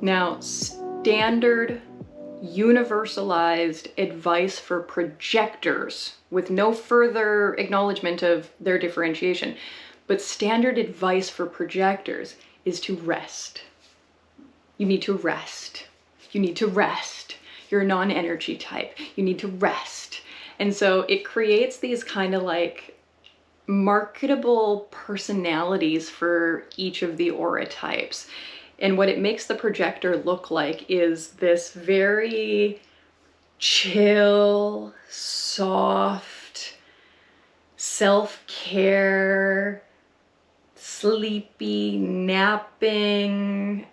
Now, standard universalized advice for projectors, with no further acknowledgement of their differentiation, but standard advice for projectors is to rest. You need to rest. You need to rest. You're a non-energy type. You need to rest. And so it creates these kind of like marketable personalities for each of the aura types. And what it makes the projector look like is this very chill, soft, self-care, sleepy, napping,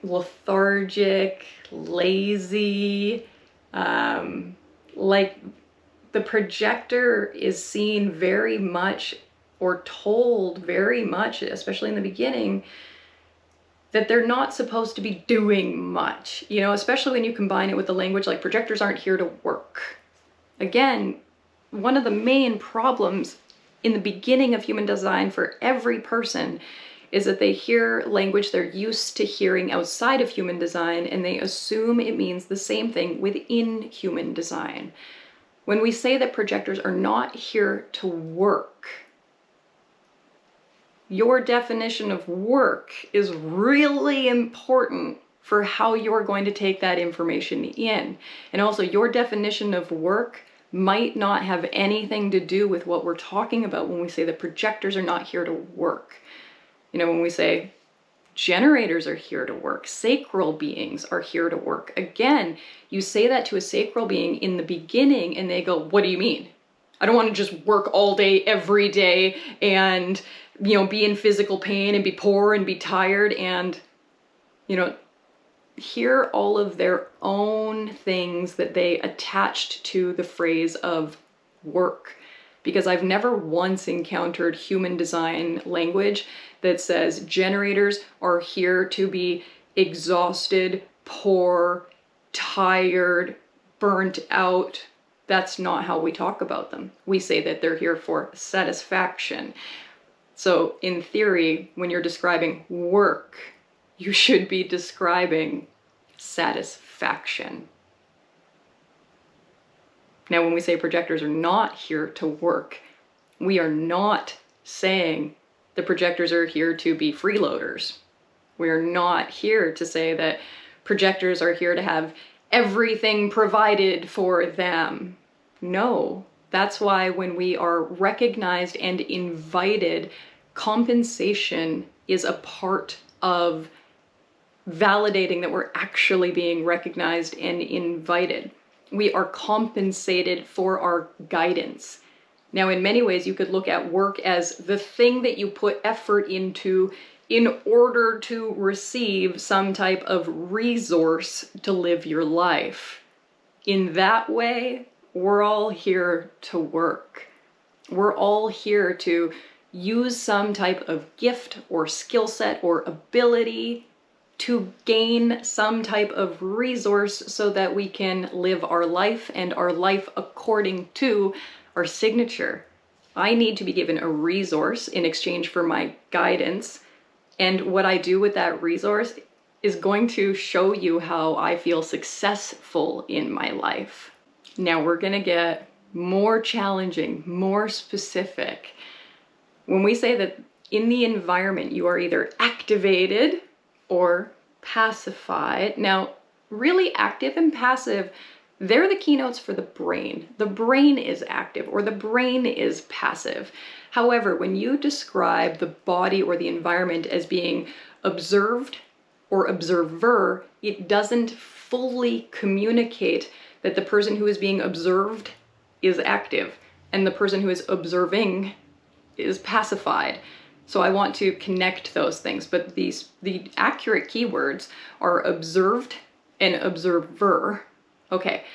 lethargic, lazy. Like the projector is seen very much, or told very much, especially in the beginning, that they're not supposed to be doing much, you know, especially when you combine it with the language like projectors aren't here to work. Again, one of the main problems in the beginning of human design for every person is that they hear language they're used to hearing outside of human design, and they assume it means the same thing within human design. When we say that projectors are not here to work, your definition of work is really important for how you're going to take that information in. And also, your definition of work might not have anything to do with what we're talking about when we say that projectors are not here to work. You know, when we say generators are here to work, sacral beings are here to work. Again, you say that to a sacral being in the beginning and they go, what do you mean? I don't want to just work all day, every day, and, you know, be in physical pain and be poor and be tired and, you know, hear all of their own things that they attached to the phrase of work. Because I've never once encountered human design language that says generators are here to be exhausted, poor, tired, burnt out. That's not how we talk about them. We say that they're here for satisfaction. So in theory, when you're describing work, you should be describing satisfaction. Now, when we say projectors are not here to work, we are not saying the projectors are here to be freeloaders. We are not here to say that projectors are here to have everything provided for them. No, that's why when we are recognized and invited, compensation is a part of validating that we're actually being recognized and invited. We are compensated for our guidance. Now, in many ways, you could look at work as the thing that you put effort into in order to receive some type of resource to live your life. In that way, we're all here to work. We're all here to use some type of gift or skill set or ability to gain some type of resource so that we can live our life and our life according to our signature. I need to be given a resource in exchange for my guidance, and what I do with that resource is going to show you how I feel successful in my life. Now we're gonna get more challenging, more specific. When we say that in the environment you are either activated or pacified. Now, really active and passive, they're the keynotes for the brain. The brain is active or the brain is passive. However, when you describe the body or the environment as being observed or observer, it doesn't fully communicate that the person who is being observed is active and the person who is observing is pacified. So I want to connect those things, but the accurate keywords are observed and observer. Okay,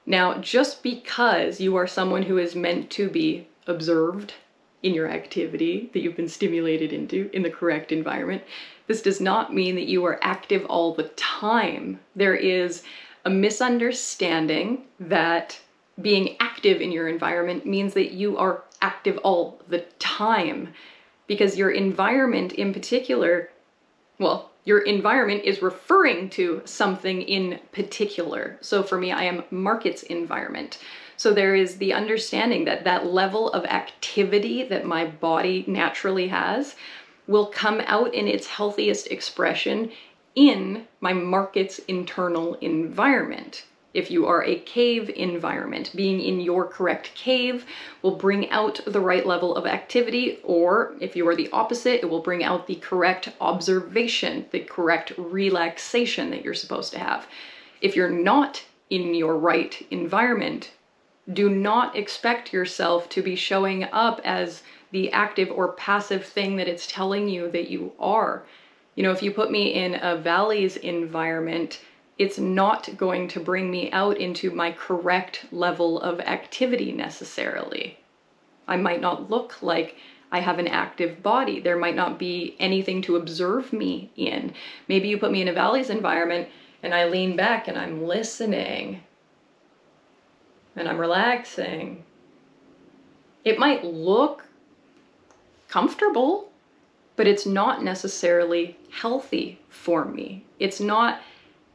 now just because you are someone who is meant to be observed in your activity that you've been stimulated into in the correct environment, this does not mean that you are active all the time. There is a misunderstanding that being active in your environment means that you are active all the time. Because your environment in particular, well, Your environment is referring to something in particular. So for me, I am Market's environment. So there is the understanding that that level of activity that my body naturally has will come out in its healthiest expression in my Market's internal environment. If you are a cave environment, being in your correct cave will bring out the right level of activity, or if you are the opposite, it will bring out the correct observation, the correct relaxation that you're supposed to have. If you're not in your right environment, do not expect yourself to be showing up as the active or passive thing that it's telling you that you are. You know, if you put me in a Valley's environment, it's not going to bring me out into my correct level of activity necessarily. I might not look like I have an active body. There might not be anything to observe me in. Maybe you put me in a Valley's environment and I lean back and I'm listening and I'm relaxing. It might look comfortable, but it's not necessarily healthy for me. It's not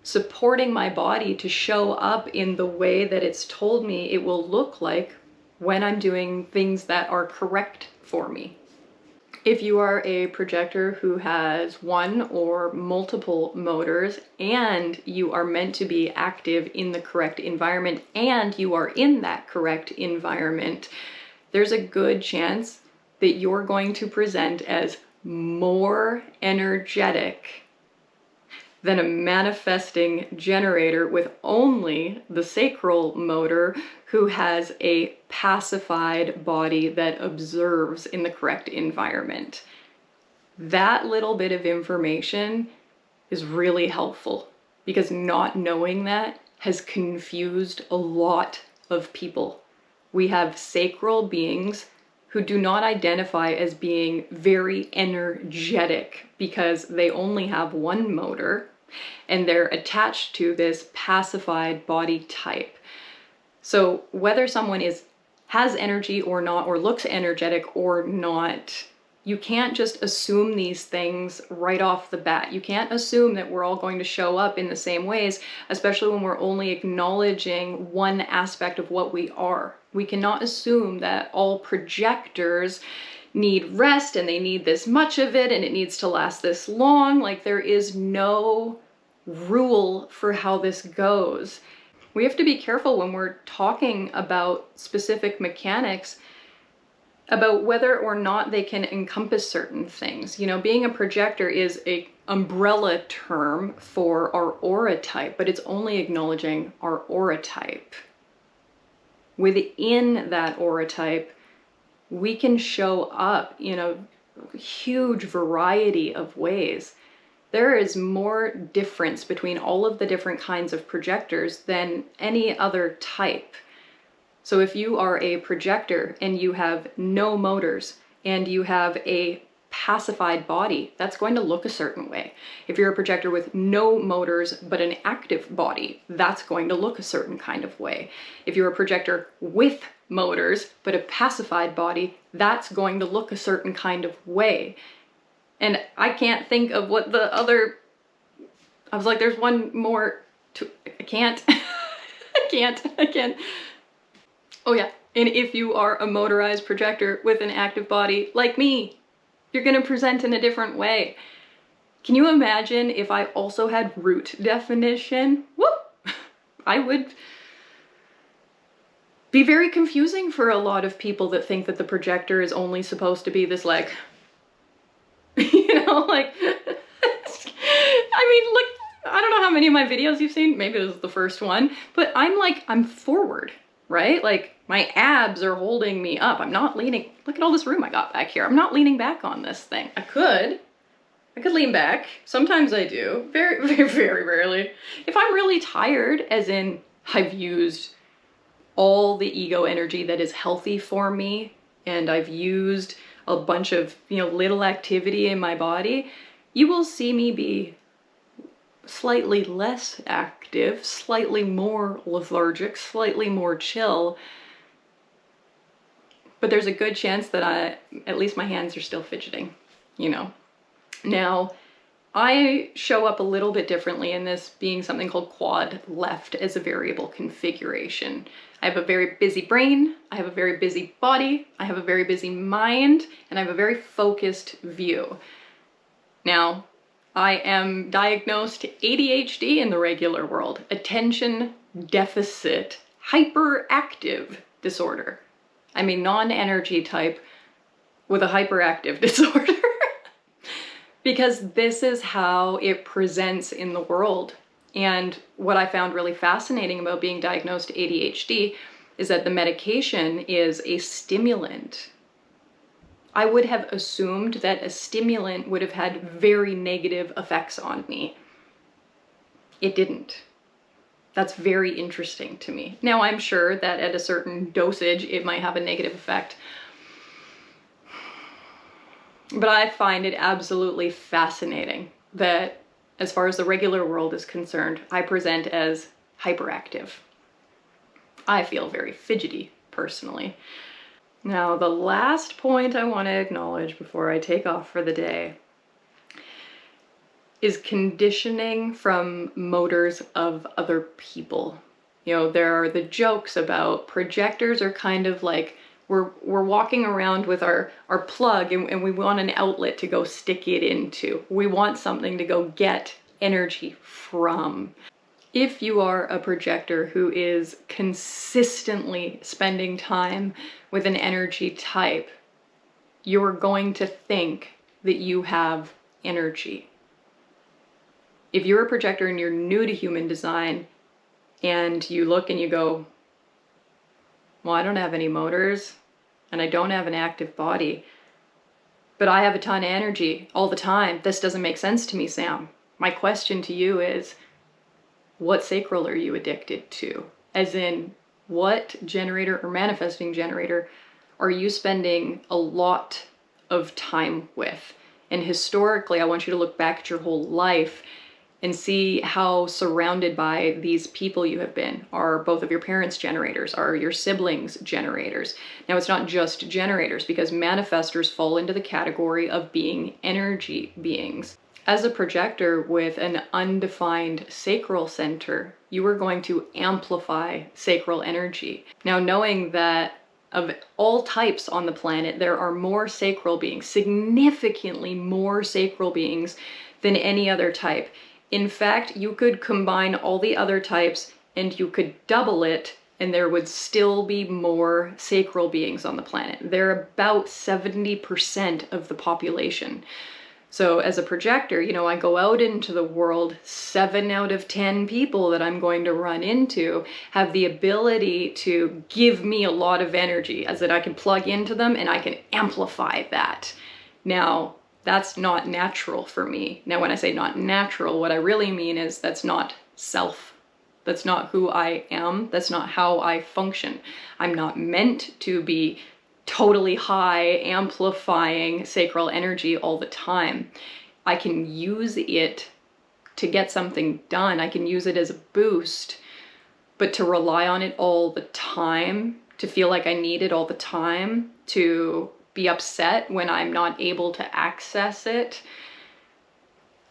supporting my body to show up in the way that it's told me it will look like when I'm doing things that are correct for me. If you are a projector who has one or multiple motors and you are meant to be active in the correct environment and you are in that correct environment, there's a good chance that you're going to present as more energetic than a manifesting generator with only the sacral motor who has a pacified body that observes in the correct environment. That little bit of information is really helpful because not knowing that has confused a lot of people. We have sacral beings who do not identify as being very energetic because they only have one motor and they're attached to this pacified body type. So whether someone has energy or not, or looks energetic or not, you can't just assume these things right off the bat. You can't assume that we're all going to show up in the same ways, especially when we're only acknowledging one aspect of what we are. We cannot assume that all projectors need rest and they need this much of it and it needs to last this long. Like, there is no rule for how this goes. We have to be careful when we're talking about specific mechanics about whether or not they can encompass certain things. You know, being a projector is an umbrella term for our aura type, but it's only acknowledging our aura type. Within that aura type, we can show up in a huge variety of ways. There is more difference between all of the different kinds of projectors than any other type. So if you are a projector and you have no motors and you have a pacified body, that's going to look a certain way. If you're a projector with no motors but an active body, that's going to look a certain kind of way. If you're a projector with motors but a pacified body, that's going to look a certain kind of way. And I can't think of what the other, I was like, there's one more to, I can't, I can't. Oh yeah, and if you are a motorized projector with an active body like me, you're gonna present in a different way. Can you imagine if I also had root definition? Whoop! I would be very confusing for a lot of people that think that the projector is only supposed to be this, like, you know, like, I mean, look, I don't know how many of my videos you've seen, maybe this is the first one, but I'm forward, right? Like, my abs are holding me up. I'm not leaning. Look at all this room I got back here. I'm not leaning back on this thing. I could lean back. Sometimes I do. Very, very, very rarely. If I'm really tired, as in I've used all the ego energy that is healthy for me, and I've used a bunch of, you know, little activity in my body, you will see me be slightly less active, slightly more lethargic, slightly more chill. But there's a good chance that at least my hands are still fidgeting, you know. Now, I show up a little bit differently in this being something called quad left as a variable configuration. I have a very busy brain, I have a very busy body, I have a very busy mind, and I have a very focused view. Now, I am diagnosed ADHD in the regular world, attention deficit hyperactive disorder. I'm a non-energy type with a hyperactive disorder. Because this is how it presents in the world. And what I found really fascinating about being diagnosed ADHD is that the medication is a stimulant. I would have assumed that a stimulant would have had very negative effects on me. It didn't. That's very interesting to me. Now, I'm sure that at a certain dosage, it might have a negative effect. But I find it absolutely fascinating that as far as the regular world is concerned, I present as hyperactive. I feel very fidgety, personally. Now, the last point I want to acknowledge before I take off for the day is conditioning from motors of other people. You know, there are the jokes about projectors are kind of like we're walking around with our plug and we want an outlet to go stick it into. We want something to go get energy from. If you are a projector who is consistently spending time with an energy type, you're going to think that you have energy. If you're a projector and you're new to human design and you look and you go, well, I don't have any motors and I don't have an active body, but I have a ton of energy all the time. This doesn't make sense to me, Sam. My question to you is, what sacral are you addicted to? As in, what generator or manifesting generator are you spending a lot of time with? And historically, I want you to look back at your whole life and see how surrounded by these people you have been. Are both of your parents generators? Are your siblings generators? Now, it's not just generators, because manifestors fall into the category of being energy beings. As a projector with an undefined sacral center, you are going to amplify sacral energy. Now, knowing that of all types on the planet, there are more sacral beings, significantly more sacral beings than any other type. In fact, you could combine all the other types and you could double it and there would still be more sacral beings on the planet. They're about 70% of the population. So as a projector, you know, I go out into the world, 7 out of 10 people that I'm going to run into have the ability to give me a lot of energy, as that I can plug into them and I can amplify that. Now, that's not natural for me. Now, when I say not natural, what I really mean is that's not self. That's not who I am. That's not how I function. I'm not meant to be totally high, amplifying sacral energy all the time. I can use it to get something done. I can use it as a boost, but to rely on it all the time, to feel like I need it all the time, to be upset when I'm not able to access it,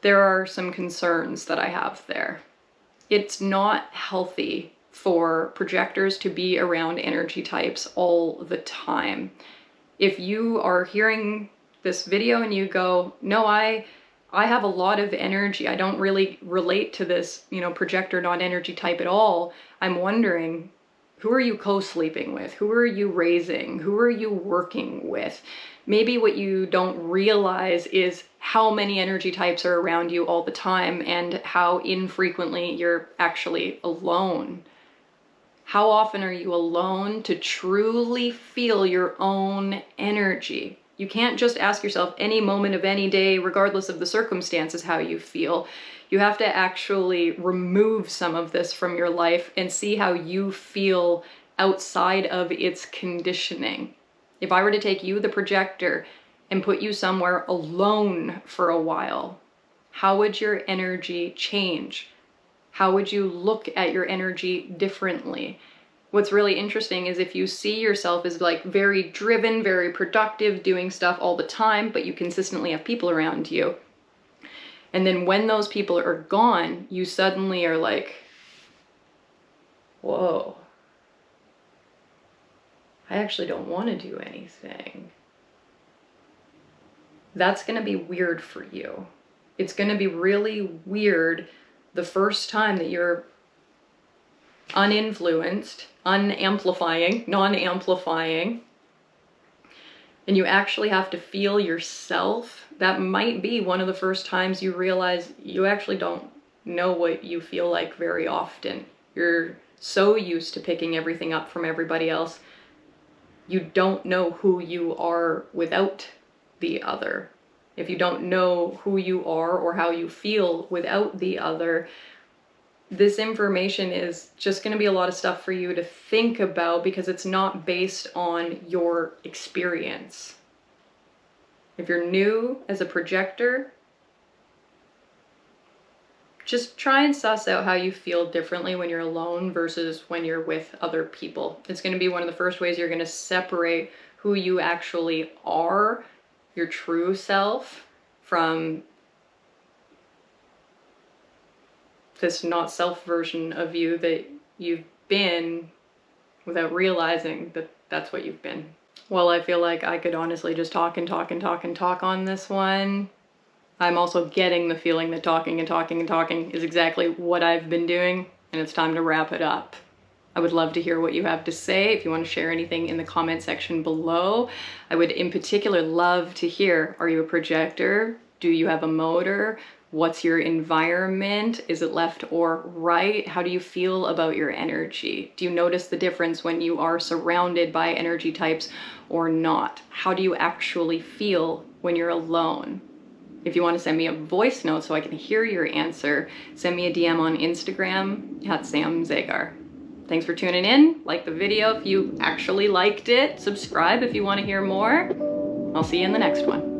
there are some concerns that I have there. It's not healthy for projectors to be around energy types all the time. If you are hearing this video and you go, no, I have a lot of energy, I don't really relate to this, you know, projector non-energy type at all, I'm wondering, who are you co-sleeping with? Who are you raising? Who are you working with? Maybe what you don't realize is how many energy types are around you all the time and how infrequently you're actually alone. How often are you alone to truly feel your own energy? You can't just ask yourself any moment of any day, regardless of the circumstances, how you feel. You have to actually remove some of this from your life and see how you feel outside of its conditioning. If I were to take you, the projector, and put you somewhere alone for a while, how would your energy change? How would you look at your energy differently? What's really interesting is if you see yourself as like very driven, very productive, doing stuff all the time, but you consistently have people around you, And then when those people are gone, you suddenly are like, whoa, I actually don't want to do anything. That's going to be weird for you. It's going to be really weird the first time that you're uninfluenced, unamplifying, non-amplifying, and you actually have to feel yourself. That might be one of the first times you realize you actually don't know what you feel like very often. You're so used to picking everything up from everybody else. You don't know who you are without the other. If you don't know who you are or how you feel without the other, this information is just going to be a lot of stuff for you to think about because it's not based on your experience. If you're new as a projector, just try and suss out how you feel differently when you're alone versus when you're with other people. It's going to be one of the first ways you're going to separate who you actually are, your true self, from this not self version of you that you've been without realizing that that's what you've been. Well, I feel like I could honestly just talk and talk and talk and talk on this one. I'm also getting the feeling that talking and talking and talking is exactly what I've been doing, and it's time to wrap it up. I would love to hear what you have to say. If you want to share anything in the comment section below, I would in particular love to hear, are you a projector? Do you have a motor? What's your environment? Is it left or right? How do you feel about your energy? Do you notice the difference when you are surrounded by energy types or not? How do you actually feel when you're alone? If you want to send me a voice note so I can hear your answer, send me a DM on Instagram at Sam Zagar. Thanks for tuning in. Like the video if you actually liked it. Subscribe if you want to hear more. I'll see you in the next one.